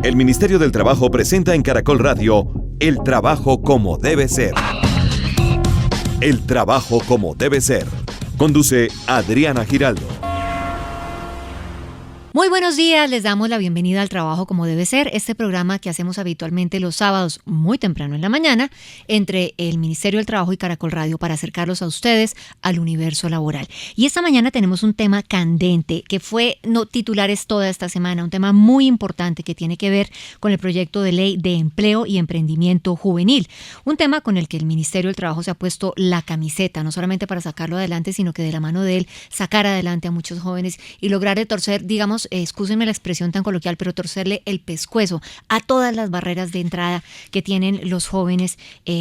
El Ministerio del Trabajo presenta en Caracol Radio El Trabajo como debe ser. El Trabajo como debe ser. Conduce Adriana Giraldo. Muy buenos días, les damos la bienvenida al Trabajo como debe ser, este programa que hacemos habitualmente los sábados muy temprano en la mañana entre el Ministerio del Trabajo y Caracol Radio para acercarlos a ustedes al universo laboral. Y esta mañana tenemos un tema candente que fue titulares toda esta semana, un tema muy importante que tiene que ver con el proyecto de ley de empleo y emprendimiento juvenil, un tema con el que el Ministerio del Trabajo se ha puesto la camiseta, no solamente para sacarlo adelante, sino que de la mano de él sacar adelante a muchos jóvenes y lograr torcer, digamos, excúsenme la expresión tan coloquial, pero torcerle el pescuezo a todas las barreras de entrada que tienen los jóvenes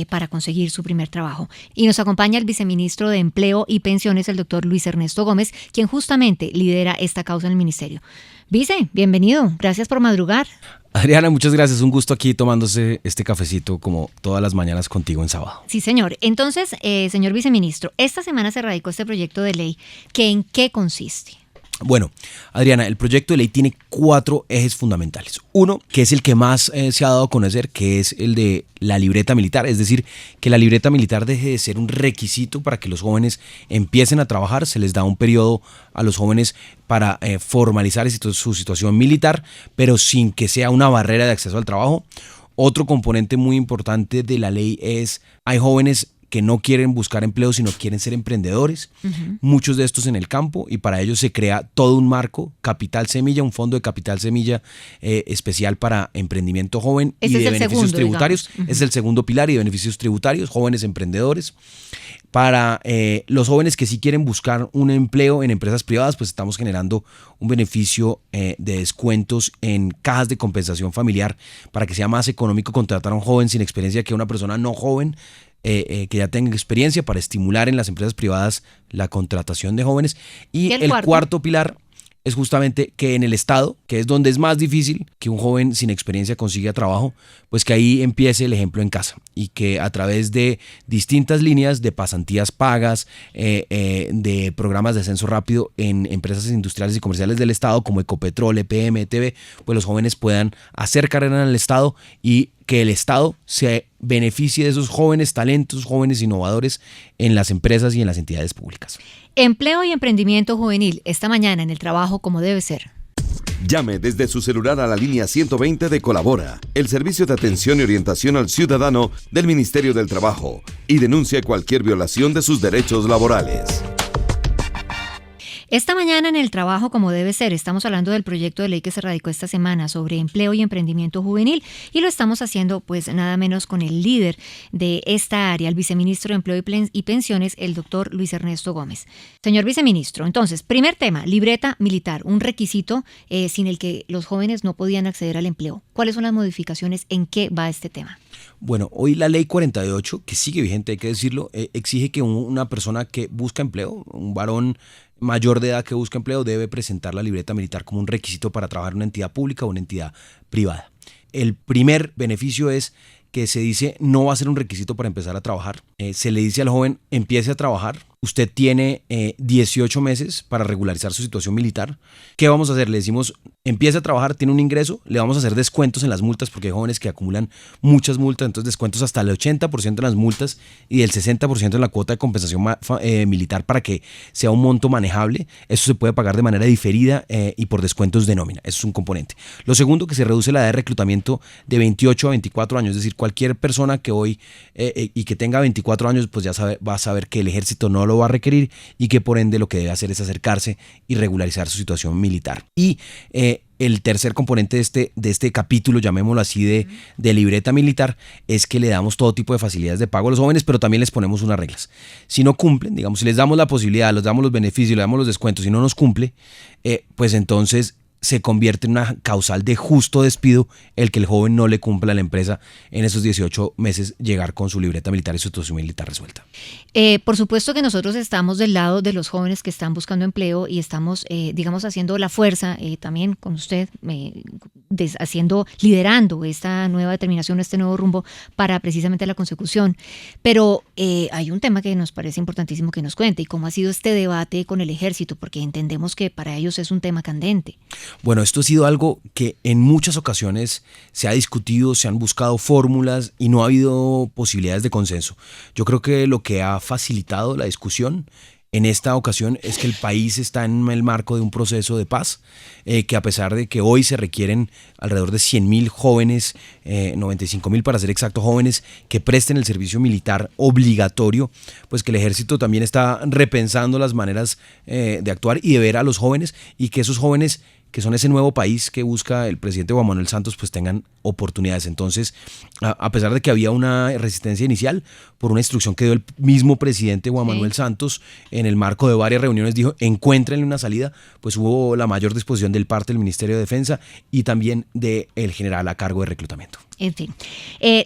para conseguir su primer trabajo. Y nos acompaña el viceministro de Empleo y Pensiones, el doctor Luis Ernesto Gómez, quien justamente lidera esta causa en el ministerio. Vice, bienvenido. Gracias por madrugar. Adriana, muchas gracias. Un gusto aquí tomándose este cafecito como todas las mañanas contigo en sábado. Sí, señor. Entonces, señor viceministro, esta semana se radicó este proyecto de ley. ¿En qué consiste? Bueno, Adriana, el proyecto de ley tiene 4 ejes fundamentales. Uno, que es el que más se ha dado a conocer, que es el de la libreta militar, es decir, que la libreta militar deje de ser un requisito para que los jóvenes empiecen a trabajar. Se les da un periodo a los jóvenes para formalizar su situación militar, pero sin que sea una barrera de acceso al trabajo. Otro componente muy importante de la ley es, hay jóvenes que no quieren buscar empleo, sino quieren ser emprendedores, muchos de estos en el campo, y para ello se crea todo un marco, Capital Semilla, un fondo de Capital Semilla especial para emprendimiento joven y de beneficios tributarios. Es el segundo pilar, y de beneficios tributarios, jóvenes emprendedores. Para los jóvenes que sí quieren buscar un empleo en empresas privadas, pues estamos generando un beneficio de descuentos en cajas de compensación familiar para que sea más económico contratar a un joven sin experiencia que a una persona no joven, que ya tenga experiencia, para estimular en las empresas privadas la contratación de jóvenes. Y el cuarto pilar es justamente que en el Estado, que es donde es más difícil que un joven sin experiencia consiga trabajo, pues que ahí empiece el ejemplo en casa, y que a través de distintas líneas de pasantías pagas, de programas de ascenso rápido en empresas industriales y comerciales del Estado como Ecopetrol, EPM, ETB, pues los jóvenes puedan hacer carrera en el Estado y que el Estado se beneficie de esos jóvenes talentos, jóvenes innovadores en las empresas y en las entidades públicas. Empleo y emprendimiento juvenil, esta mañana en el Trabajo como debe ser. Llame desde su celular a la línea 120 de Colabora, el servicio de atención y orientación al ciudadano del Ministerio del Trabajo, y denuncie cualquier violación de sus derechos laborales. Esta mañana en el Trabajo como debe ser estamos hablando del proyecto de ley que se radicó esta semana sobre empleo y emprendimiento juvenil, y lo estamos haciendo pues nada menos con el líder de esta área, el viceministro de Empleo y Pensiones, el doctor Luis Ernesto Gómez. Señor viceministro, entonces, primer tema, libreta militar, un requisito sin el que los jóvenes no podían acceder al empleo. ¿Cuáles son las modificaciones? ¿En qué va este tema? Bueno, hoy la ley 48, que sigue vigente, hay que decirlo, exige que una persona que busca empleo, un varón mayor de edad que busca empleo, debe presentar la libreta militar como un requisito para trabajar en una entidad pública o una entidad privada. El primer beneficio es que se dice no va a ser un requisito para empezar a trabajar. Se le dice al joven, empiece a trabajar. Usted tiene 18 meses para regularizar su situación militar. ¿Qué vamos a hacer? Le decimos, empiece a trabajar, tiene un ingreso, le vamos a hacer descuentos en las multas, porque hay jóvenes que acumulan muchas multas, entonces descuentos hasta el 80% en las multas y el 60% en la cuota de compensación militar, para que sea un monto manejable. Eso se puede pagar de manera diferida y por descuentos de nómina. Eso es un componente. Lo segundo, que se reduce la edad de reclutamiento de 28 a 24 años, es decir, cualquier persona que hoy y que tenga 24 años, pues ya va a saber que el ejército no lo va a requerir, y que por ende lo que debe hacer es acercarse y regularizar su situación militar. Y el tercer componente de este capítulo, llamémoslo así, de libreta militar, es que le damos todo tipo de facilidades de pago a los jóvenes, pero también les ponemos unas reglas. Si no cumplen, digamos, si les damos la posibilidad, les damos los beneficios, les damos los descuentos, y no nos cumple, pues entonces se convierte en una causal de justo despido el que el joven no le cumpla a la empresa en esos 18 meses llegar con su libreta militar y su situación militar resuelta. Por supuesto que nosotros estamos del lado de los jóvenes que están buscando empleo y estamos, digamos, haciendo la fuerza también con usted, liderando esta nueva determinación, este nuevo rumbo para precisamente la consecución. Pero hay un tema que nos parece importantísimo que nos cuente, y cómo ha sido este debate con el ejército, porque entendemos que para ellos es un tema candente. Bueno, esto ha sido algo que en muchas ocasiones se ha discutido, se han buscado fórmulas y no ha habido posibilidades de consenso. Yo creo que lo que ha facilitado la discusión en esta ocasión es que el país está en el marco de un proceso de paz, que a pesar de que hoy se requieren alrededor de 100.000 jóvenes, 95.000 para ser exacto, jóvenes que presten el servicio militar obligatorio, pues que el ejército también está repensando las maneras de actuar y de ver a los jóvenes, y que esos jóvenes que son ese nuevo país que busca el presidente Juan Manuel Santos, pues tengan oportunidades. Entonces, a pesar de que había una resistencia inicial por una instrucción que dio el mismo presidente Juan Manuel Santos en el marco de varias reuniones, dijo, encuéntrenle una salida, pues hubo la mayor disposición del parte del Ministerio de Defensa y también del general a cargo de reclutamiento. En fin,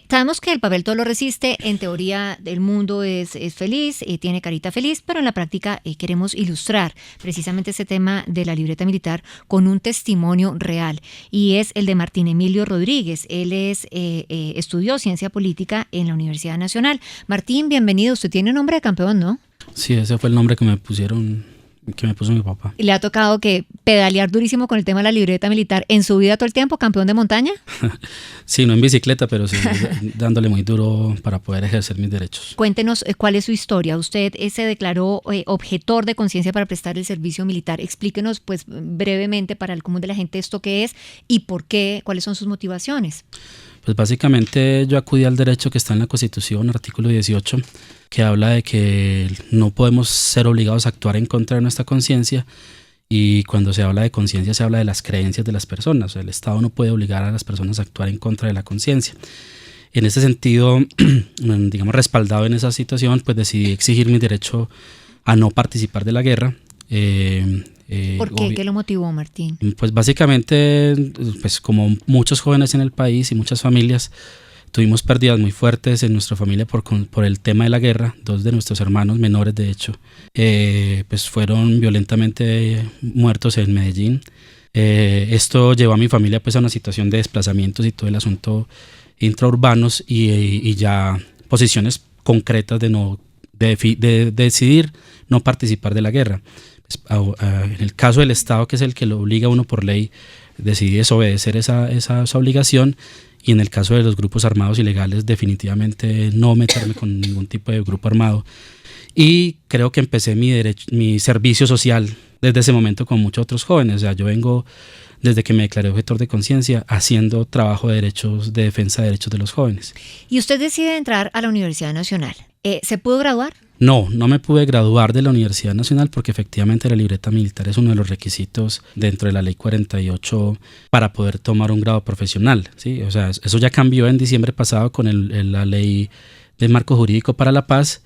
sabemos que el papel todo lo resiste. En teoría el mundo es feliz, tiene carita feliz, pero en la práctica queremos ilustrar precisamente ese tema de la libreta militar con un testimonio real, y es el de Martín Emilio Rodríguez. Él estudió ciencia política en la Universidad Nacional. Martín, bienvenido. Usted tiene nombre de campeón, ¿no? Sí, ese fue el nombre que me puso mi papá. ¿Le ha tocado que pedalear durísimo con el tema de la libreta militar en su vida todo el tiempo, campeón de montaña? Sí, no en bicicleta, pero sí dándole muy duro para poder ejercer mis derechos. Cuéntenos cuál es su historia. Usted se declaró objetor de conciencia para prestar el servicio militar. Explíquenos pues brevemente para el común de la gente esto qué es y por qué, cuáles son sus motivaciones. Pues básicamente yo acudí al derecho que está en la Constitución, artículo 18, que habla de que no podemos ser obligados a actuar en contra de nuestra conciencia, y cuando se habla de conciencia se habla de las creencias de las personas. O sea, el Estado no puede obligar a las personas a actuar en contra de la conciencia. En ese sentido, digamos, respaldado en esa situación, pues decidí exigir mi derecho a no participar de la guerra. ¿Por qué? ¿Qué lo motivó, Martín? Pues básicamente, pues como muchos jóvenes en el país y muchas familias, tuvimos pérdidas muy fuertes en nuestra familia por el tema de la guerra. 2 de nuestros hermanos menores, de hecho, pues fueron violentamente muertos en Medellín. Esto llevó a mi familia pues a una situación de desplazamientos y todo el asunto intraurbanos, y ya posiciones concretas de decidir no participar de la guerra. En el caso del Estado, que es el que lo obliga a uno por ley, decidí desobedecer esa obligación, y en el caso de los grupos armados ilegales, definitivamente no meterme con ningún tipo de grupo armado. Y creo que empecé mi servicio social desde ese momento con muchos otros jóvenes. O sea, yo vengo, desde que me declaré objetor de conciencia, haciendo trabajo de defensa de derechos de los jóvenes. Y usted decide entrar a la Universidad Nacional. ¿Se pudo graduar? No me pude graduar de la Universidad Nacional porque efectivamente la libreta militar es uno de los requisitos dentro de la Ley 48 para poder tomar un grado profesional, ¿sí? O sea, eso ya cambió en diciembre pasado con la Ley del Marco Jurídico para la Paz.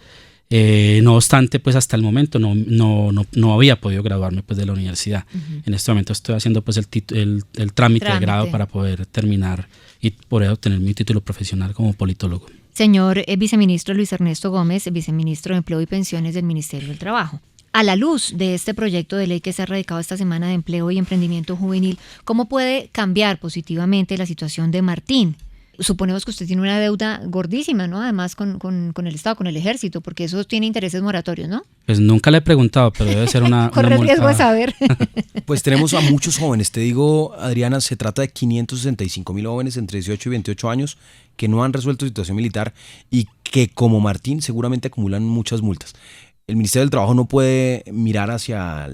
No obstante, pues hasta el momento no había podido graduarme pues de la universidad. Uh-huh. En este momento estoy haciendo pues el trámite de grado para poder terminar y poder obtener mi título profesional como politólogo. Señor viceministro Luis Ernesto Gómez, viceministro de Empleo y Pensiones del Ministerio del Trabajo. A la luz de este proyecto de ley que se ha radicado esta semana de empleo y emprendimiento juvenil, ¿cómo puede cambiar positivamente la situación de Martín? Suponemos que usted tiene una deuda gordísima, ¿no? Además con el Estado, con el Ejército, porque eso tiene intereses moratorios, ¿no? Pues nunca le he preguntado, pero debe ser una Corre el riesgo de saber. Pues tenemos a muchos jóvenes. Te digo, Adriana, se trata de 565.000 jóvenes entre 18 y 28 años que no han resuelto situación militar y que, como Martín, seguramente acumulan muchas multas. El Ministerio del Trabajo no puede mirar hacia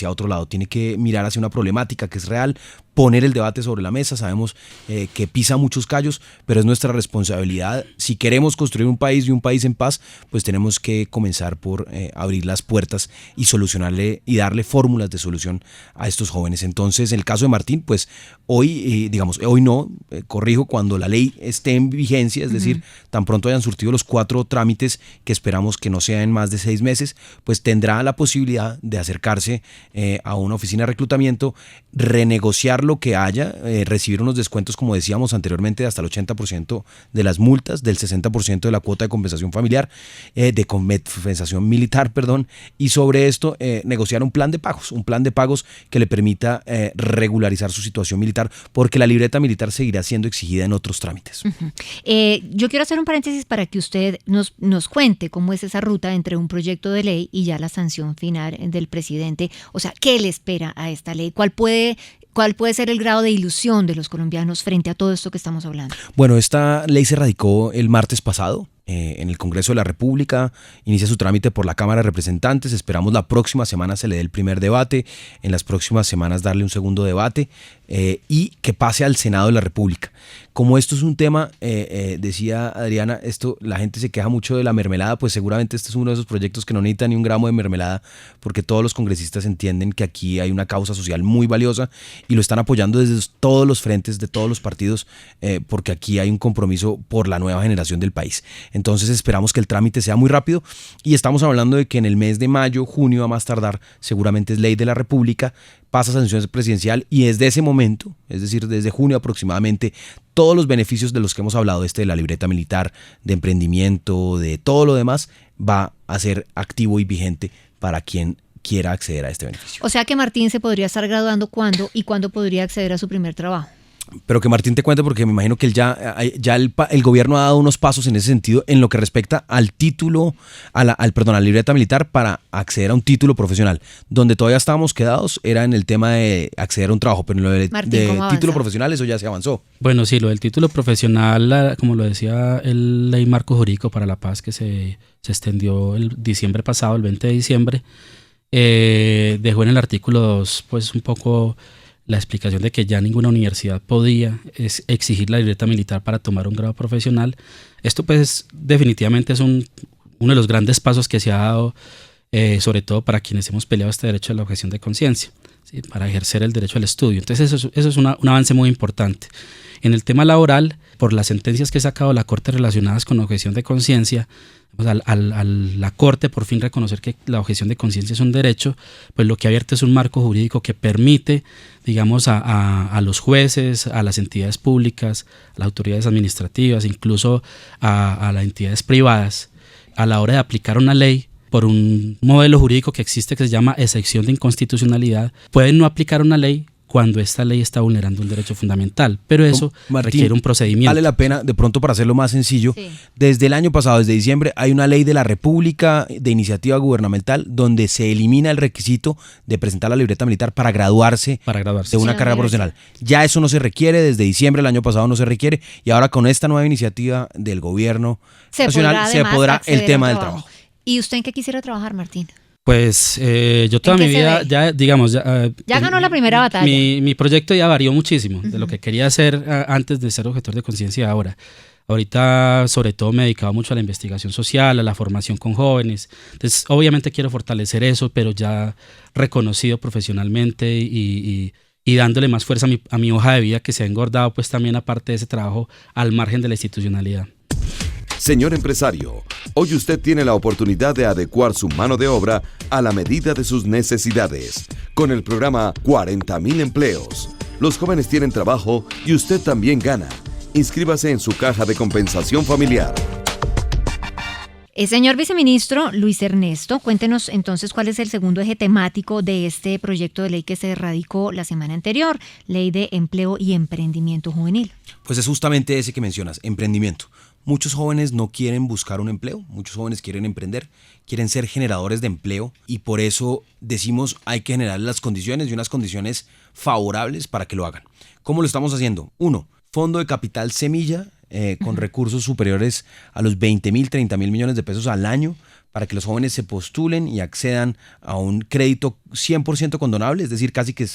otro lado, tiene que mirar hacia una problemática que es real, poner el debate sobre la mesa. Sabemos que pisa muchos callos, pero es nuestra responsabilidad. Si queremos construir un país y un país en paz, pues tenemos que comenzar por abrir las puertas y solucionarle y darle fórmulas de solución a estos jóvenes. Entonces, en el caso de Martín, pues hoy no, corrijo, cuando la ley esté en vigencia, es decir, tan pronto hayan surtido los 4 trámites, que esperamos que no sean en más de 6 meses, pues tendrá la posibilidad de acercarse a una oficina de reclutamiento, renegociar lo que haya, recibir unos descuentos, como decíamos anteriormente, de hasta el 80% de las multas, del 60% de la cuota de compensación familiar, de compensación militar, y sobre esto negociar un plan de pagos que le permita regularizar su situación militar, porque la libreta militar seguirá siendo exigida en otros trámites. Uh-huh. Yo quiero hacer un paréntesis para que usted nos cuente cómo es esa ruta entre un proyecto de ley y ya la sanción final del presidente. O sea, ¿qué le espera a esta ley? ¿Cuál puede ser el grado de ilusión de los colombianos frente a todo esto que estamos hablando? Bueno, esta ley se radicó el martes pasado en el Congreso de la República, inicia su trámite por la Cámara de Representantes, esperamos la próxima semana se le dé el primer debate, en las próximas semanas darle un segundo debate y que pase al Senado de la República. Como esto es un tema, decía Adriana, la gente se queja mucho de la mermelada, pues seguramente este es uno de esos proyectos que no necesita ni un gramo de mermelada, porque todos los congresistas entienden que aquí hay una causa social muy valiosa y lo están apoyando desde todos los frentes, de todos los partidos, porque aquí hay un compromiso por la nueva generación del país. Entonces esperamos que el trámite sea muy rápido y estamos hablando de que en el mes de mayo, junio a más tardar, seguramente es ley de la República, pasa a sanción presidencial y desde ese momento, es decir, desde junio aproximadamente, todos los beneficios de los que hemos hablado, de la libreta militar, de emprendimiento, de todo lo demás, va a ser activo y vigente para quien quiera acceder a este beneficio. O sea que Martín se podría estar graduando ¿cuándo y cuándo podría acceder a su primer trabajo? Pero que Martín te cuente porque me imagino que el gobierno ha dado unos pasos en ese sentido en lo que respecta al título, a la libreta militar para acceder a un título profesional. Donde todavía estábamos quedados era en el tema de acceder a un trabajo, pero en lo de título profesional eso ya se avanzó. Bueno, sí, lo del título profesional, como lo decía el Ley Marco Jurídico para la Paz que se extendió el diciembre pasado, el 20 de diciembre, dejó en el artículo 2 pues un poco la explicación de que ya ninguna universidad podía exigir la libreta militar para tomar un grado profesional. Esto pues definitivamente es uno de los grandes pasos que se ha dado, sobre todo para quienes hemos peleado este derecho a la objeción de conciencia, ¿sí? Para ejercer el derecho al estudio. Entonces eso es un avance muy importante. En el tema laboral, por las sentencias que ha sacado la Corte relacionadas con objeción de conciencia, pues la Corte por fin reconocer que la objeción de conciencia es un derecho, pues lo que ha abierto es un marco jurídico que permite, digamos, a los jueces, a las entidades públicas, a las autoridades administrativas, incluso a las entidades privadas, a la hora de aplicar una ley por un modelo jurídico que existe que se llama excepción de inconstitucionalidad, pueden no aplicar una ley cuando esta ley está vulnerando un derecho fundamental, pero eso requiere un procedimiento. Vale la pena, de pronto para hacerlo más sencillo, sí. Desde el año pasado, desde diciembre, hay una ley de la República de iniciativa gubernamental donde se elimina el requisito de presentar la libreta militar para graduarse de una carrera profesional. Ya eso no se requiere, desde diciembre del año pasado no se requiere, y ahora con esta nueva iniciativa del gobierno nacional se podrá el tema del trabajo. ¿Y usted en qué quisiera trabajar, Martín? Pues yo toda mi vida ya ganó la primera batalla. Mi proyecto ya varió muchísimo de lo que quería hacer antes de ser objetor de conciencia ahora. Ahorita sobre todo me he dedicado mucho a la investigación social, a la formación con jóvenes. Entonces obviamente quiero fortalecer eso, pero ya reconocido profesionalmente y dándole más fuerza a mi hoja de vida que se ha engordado pues también aparte de ese trabajo al margen de la institucionalidad. Señor empresario, hoy usted tiene la oportunidad de adecuar su mano de obra a la medida de sus necesidades. Con el programa 40.000 empleos, los jóvenes tienen trabajo y usted también gana. Inscríbase en su caja de compensación familiar. Señor viceministro Luis Ernesto, cuéntenos entonces cuál es el segundo eje temático de este proyecto de ley que se radicó la semana anterior, Ley de Empleo y Emprendimiento Juvenil. Pues es justamente ese que mencionas, emprendimiento. Muchos jóvenes no quieren buscar un empleo, muchos jóvenes quieren emprender, quieren ser generadores de empleo y por eso decimos hay que generar las condiciones y unas condiciones favorables para que lo hagan. ¿Cómo lo estamos haciendo? 1. Fondo de capital semilla con recursos superiores a los 20.000, 30.000 millones de pesos al año para que los jóvenes se postulen y accedan a un crédito 100% condonable, es decir, casi que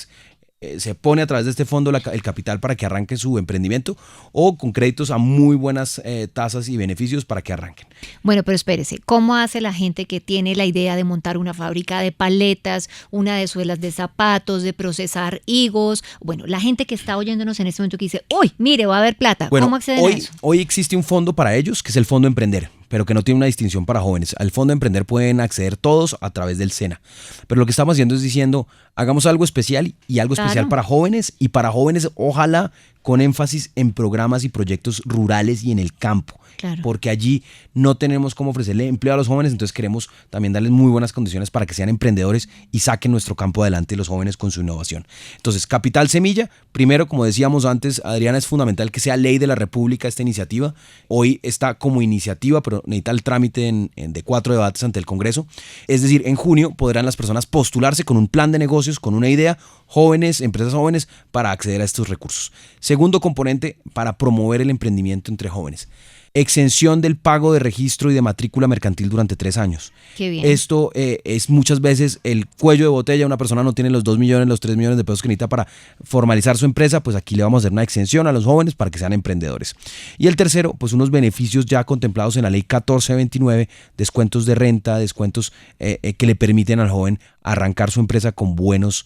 se pone a través de este fondo el capital para que arranquen su emprendimiento o con créditos a muy buenas tasas y beneficios para que arranquen. Bueno, pero espérese, ¿cómo hace la gente que tiene la idea de montar una fábrica de paletas, una de suelas de zapatos, de procesar higos? Bueno, la gente que está oyéndonos en este momento que dice, uy, mire, va a haber plata, bueno, ¿cómo acceden a eso? Hoy existe un fondo para ellos que es el Fondo Emprender, pero que no tiene una distinción para jóvenes. Al Fondo Emprender pueden acceder todos a través del SENA. Pero lo que estamos haciendo es diciendo, hagamos algo especial y algo especial para jóvenes y para jóvenes ojalá con énfasis en programas y proyectos rurales y en el campo. Claro. Porque allí no tenemos cómo ofrecerle empleo a los jóvenes, entonces queremos también darles muy buenas condiciones para que sean emprendedores y saquen nuestro campo adelante los jóvenes con su innovación. Entonces, Capital Semilla, primero, como decíamos antes, Adriana, es fundamental que sea ley de la República esta iniciativa. Hoy está como iniciativa, pero necesita el trámite de 4 debates ante el Congreso. Es decir, en junio podrán las personas postularse con un plan de negocios, con una idea, jóvenes, empresas jóvenes, para acceder a estos recursos. Segundo componente, para promover el emprendimiento entre jóvenes. Exención del pago de registro y de matrícula mercantil durante 3 años. Qué bien. Esto es muchas veces el cuello de botella. Una persona no tiene los 2 millones, los 3 millones de pesos que necesita para formalizar su empresa, pues aquí le vamos a hacer una exención a los jóvenes para que sean emprendedores. Y el tercero, pues unos beneficios ya contemplados en la ley 1429, descuentos de renta, descuentos que le permiten al joven arrancar su empresa con buenos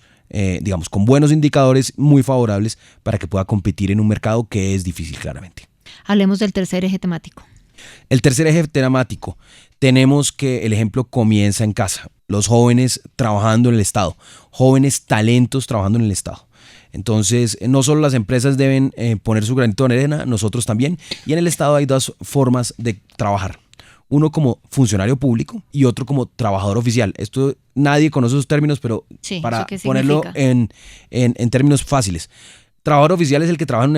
con buenos indicadores muy favorables para que pueda competir en un mercado que es difícil claramente. Hablemos del tercer eje temático. El tercer eje temático, tenemos que el ejemplo comienza en casa. Los jóvenes trabajando en el Estado, jóvenes talentos trabajando en el Estado. Entonces, no solo las empresas deben poner su granito de arena, nosotros también. Y en el Estado hay 2 formas de trabajar. Uno como funcionario público y otro como trabajador oficial. Esto nadie conoce esos términos, pero sí, para ponerlo en términos fáciles. Trabajador oficial es el que trabaja en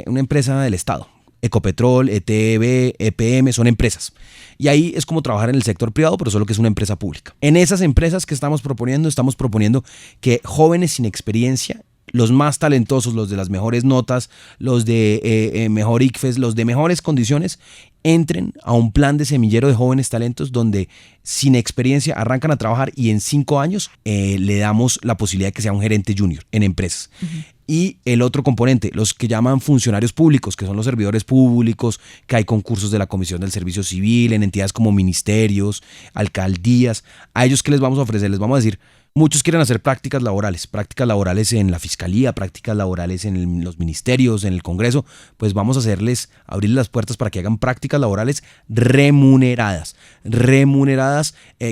una empresa del Estado. Ecopetrol, ETB, EPM, son empresas. Y ahí es como trabajar en el sector privado, pero solo que es una empresa pública. En esas empresas que estamos proponiendo que jóvenes sin experiencia, los más talentosos, los de las mejores notas, los de mejor ICFES, los de mejores condiciones, entren a un plan de semillero de jóvenes talentos donde sin experiencia arrancan a trabajar y en 5 años le damos la posibilidad de que sea un gerente junior en empresas. Uh-huh. Y el otro componente, los que llaman funcionarios públicos, que son los servidores públicos, que hay concursos de la Comisión del Servicio Civil en entidades como ministerios, alcaldías. A ellos, ¿qué les vamos a ofrecer? Les vamos a decir, muchos quieren hacer prácticas laborales en la fiscalía, prácticas laborales en los ministerios, en el Congreso. Pues vamos a abrirles las puertas para que hagan prácticas laborales remuneradas,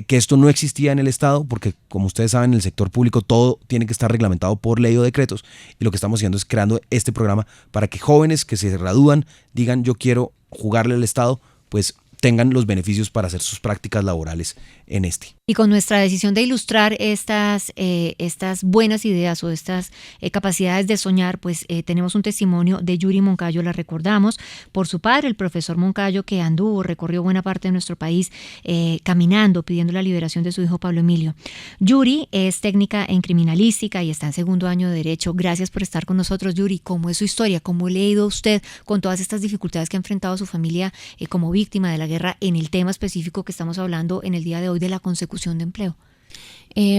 que esto no existía en el Estado, porque como ustedes saben, en el sector público todo tiene que estar reglamentado por ley o decretos, y lo que estamos haciendo es creando este programa para que jóvenes que se gradúan digan, yo quiero jugarle al Estado, pues tengan los beneficios para hacer sus prácticas laborales en este. Y con nuestra decisión de ilustrar estas buenas ideas o estas capacidades de soñar, pues tenemos un testimonio de Yuri Moncayo, la recordamos, por su padre, el profesor Moncayo, que recorrió buena parte de nuestro país caminando, pidiendo la liberación de su hijo Pablo Emilio. Yuri es técnica en criminalística y está en 2º año de Derecho. Gracias por estar con nosotros, Yuri. ¿Cómo es su historia? ¿Cómo le ha ido a usted con todas estas dificultades que ha enfrentado su familia como víctima de la guerra en el tema específico que estamos hablando en el día de hoy de la consecución de empleo?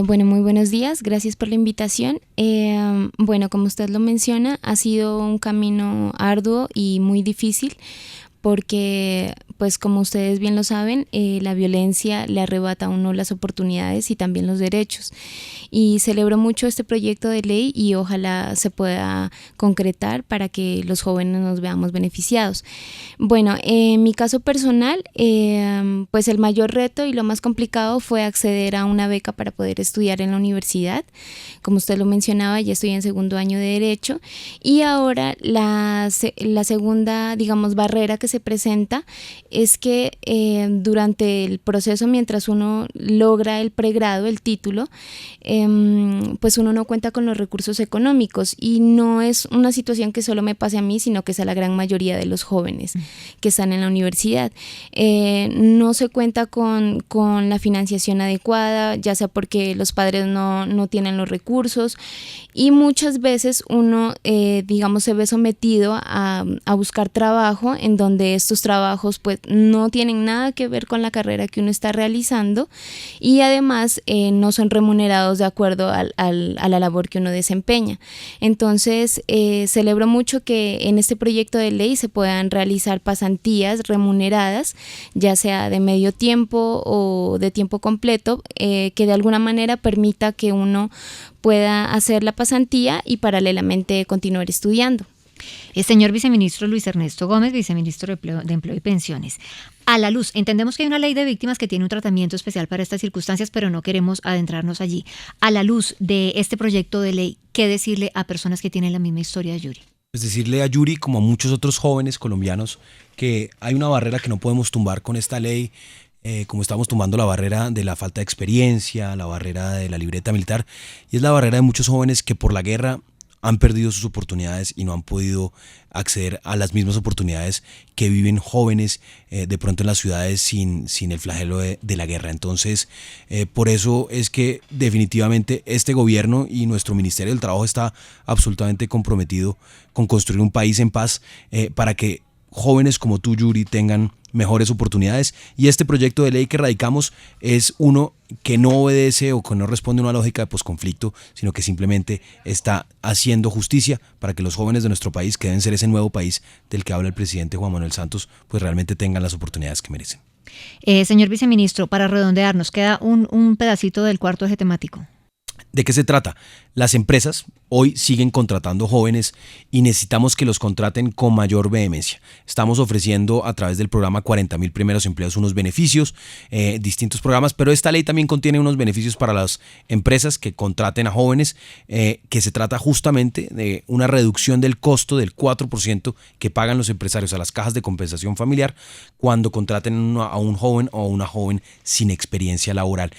Bueno, muy buenos días, gracias por la invitación. Bueno, como usted lo menciona, ha sido un camino arduo y muy difícil porque, pues como ustedes bien lo saben, la violencia le arrebata a uno las oportunidades y también los derechos. Y celebro mucho este proyecto de ley y ojalá se pueda concretar para que los jóvenes nos veamos beneficiados. Bueno, en mi caso personal, pues el mayor reto y lo más complicado fue acceder a una beca para poder estudiar en la universidad. Como usted lo mencionaba, ya estoy en 2º año de Derecho y ahora la segunda, barrera que se presenta es que durante el proceso, mientras uno logra el pregrado, el título, pues uno no cuenta con los recursos económicos y no es una situación que solo me pase a mí, sino que es a la gran mayoría de los jóvenes que están en la universidad. No se cuenta con la financiación adecuada, ya sea porque los padres no tienen los recursos y muchas veces uno, se ve sometido a buscar trabajo en donde estos trabajos pues no tienen nada que ver con la carrera que uno está realizando y además no son remunerados de acuerdo a la labor que uno desempeña. Entonces celebro mucho que en este proyecto de ley se puedan realizar pasantías remuneradas, ya sea de medio tiempo o de tiempo completo, que de alguna manera permita que uno pueda hacer la pasantía y paralelamente continuar estudiando. El señor viceministro Luis Ernesto Gómez, viceministro de Empleo y Pensiones. A la luz, entendemos que hay una ley de víctimas que tiene un tratamiento especial para estas circunstancias, pero no queremos adentrarnos allí. A la luz de este proyecto de ley, ¿qué decirle a personas que tienen la misma historia de Yuri? Pues decirle a Yuri, como a muchos otros jóvenes colombianos, que hay una barrera que no podemos tumbar con esta ley, como estamos tumbando la barrera de la falta de experiencia, la barrera de la libreta militar, y es la barrera de muchos jóvenes que por la guerra han perdido sus oportunidades y no han podido acceder a las mismas oportunidades que viven jóvenes de pronto en las ciudades sin el flagelo de la guerra. Entonces, por eso es que definitivamente este gobierno y nuestro Ministerio del Trabajo está absolutamente comprometido con construir un país en paz para que jóvenes como tú, Yuri, tengan mejores oportunidades, y este proyecto de ley que radicamos es uno que no obedece o que no responde a una lógica de posconflicto, sino que simplemente está haciendo justicia para que los jóvenes de nuestro país, que deben ser ese nuevo país del que habla el presidente Juan Manuel Santos, pues realmente tengan las oportunidades que merecen. Señor viceministro, para redondear, nos queda un pedacito del cuarto eje temático. ¿De qué se trata? Las empresas hoy siguen contratando jóvenes y necesitamos que los contraten con mayor vehemencia. Estamos ofreciendo a través del programa 40.000 primeros empleos unos beneficios, distintos programas, pero esta ley también contiene unos beneficios para las empresas que contraten a jóvenes, que se trata justamente de una reducción del costo del 4% que pagan los empresarios a las cajas de compensación familiar cuando contraten a un joven o a una joven sin experiencia laboral.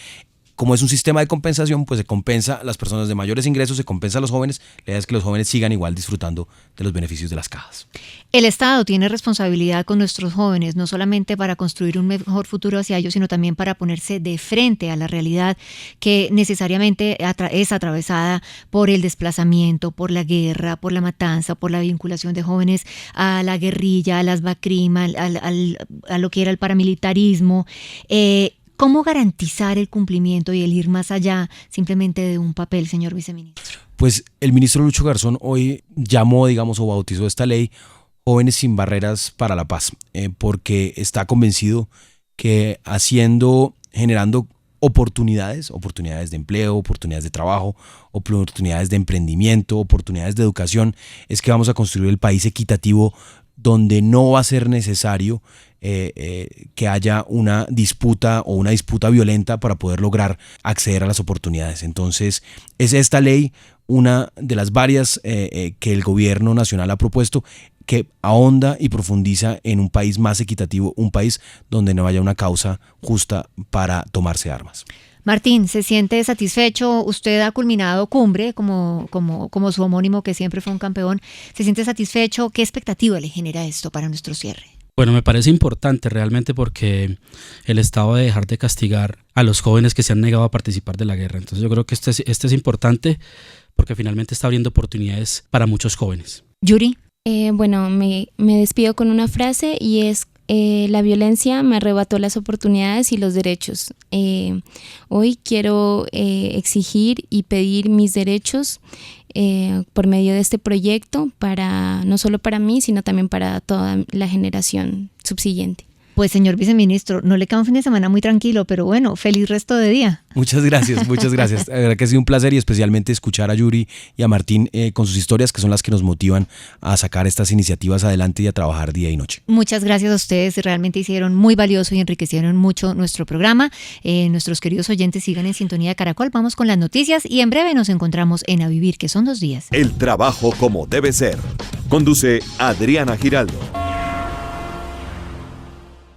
Como es un sistema de compensación, pues se compensa a las personas de mayores ingresos, se compensa a los jóvenes. La idea es que los jóvenes sigan igual disfrutando de los beneficios de las cajas. El Estado tiene responsabilidad con nuestros jóvenes, no solamente para construir un mejor futuro hacia ellos, sino también para ponerse de frente a la realidad que necesariamente es atravesada por el desplazamiento, por la guerra, por la matanza, por la vinculación de jóvenes a la guerrilla, a las BACRIM, a lo que era el paramilitarismo. ¿Cómo garantizar el cumplimiento y el ir más allá simplemente de un papel, señor viceministro? Pues el ministro Lucho Garzón hoy llamó, digamos, o bautizó esta ley Jóvenes sin Barreras para la Paz, porque está convencido que generando oportunidades de empleo, oportunidades de trabajo, oportunidades de emprendimiento, oportunidades de educación, es que vamos a construir el país equitativo donde no va a ser necesario que haya una disputa o una disputa violenta para poder lograr acceder a las oportunidades. Entonces, es esta ley una de las varias que el gobierno nacional ha propuesto, que ahonda y profundiza en un país más equitativo, un país donde no haya una causa justa para tomarse armas. Martín, ¿se siente satisfecho? Usted ha culminado cumbre como su homónimo, que siempre fue un campeón. ¿Se siente satisfecho? ¿Qué expectativa le genera esto para nuestro cierre? Bueno, me parece importante realmente porque el Estado debe dejar de castigar a los jóvenes que se han negado a participar de la guerra. Entonces yo creo que este es importante porque finalmente está abriendo oportunidades para muchos jóvenes. Yuri. Bueno, me despido con una frase y es: la violencia me arrebató las oportunidades y los derechos. Hoy quiero exigir y pedir mis derechos por medio de este proyecto, no solo para mí, sino también para toda la generación subsiguiente. Pues señor viceministro, no le queda un fin de semana muy tranquilo, pero bueno, feliz resto de día. Muchas gracias, muchas gracias. La verdad que ha sido un placer, y especialmente escuchar a Yuri y a Martín con sus historias, que son las que nos motivan a sacar estas iniciativas adelante y a trabajar día y noche. Muchas gracias a ustedes, realmente hicieron muy valioso y enriquecieron mucho nuestro programa. Nuestros queridos oyentes sigan en sintonía de Caracol, vamos con las noticias y en breve nos encontramos en A Vivir, que son 2 días. El trabajo como debe ser. Conduce Adriana Giraldo.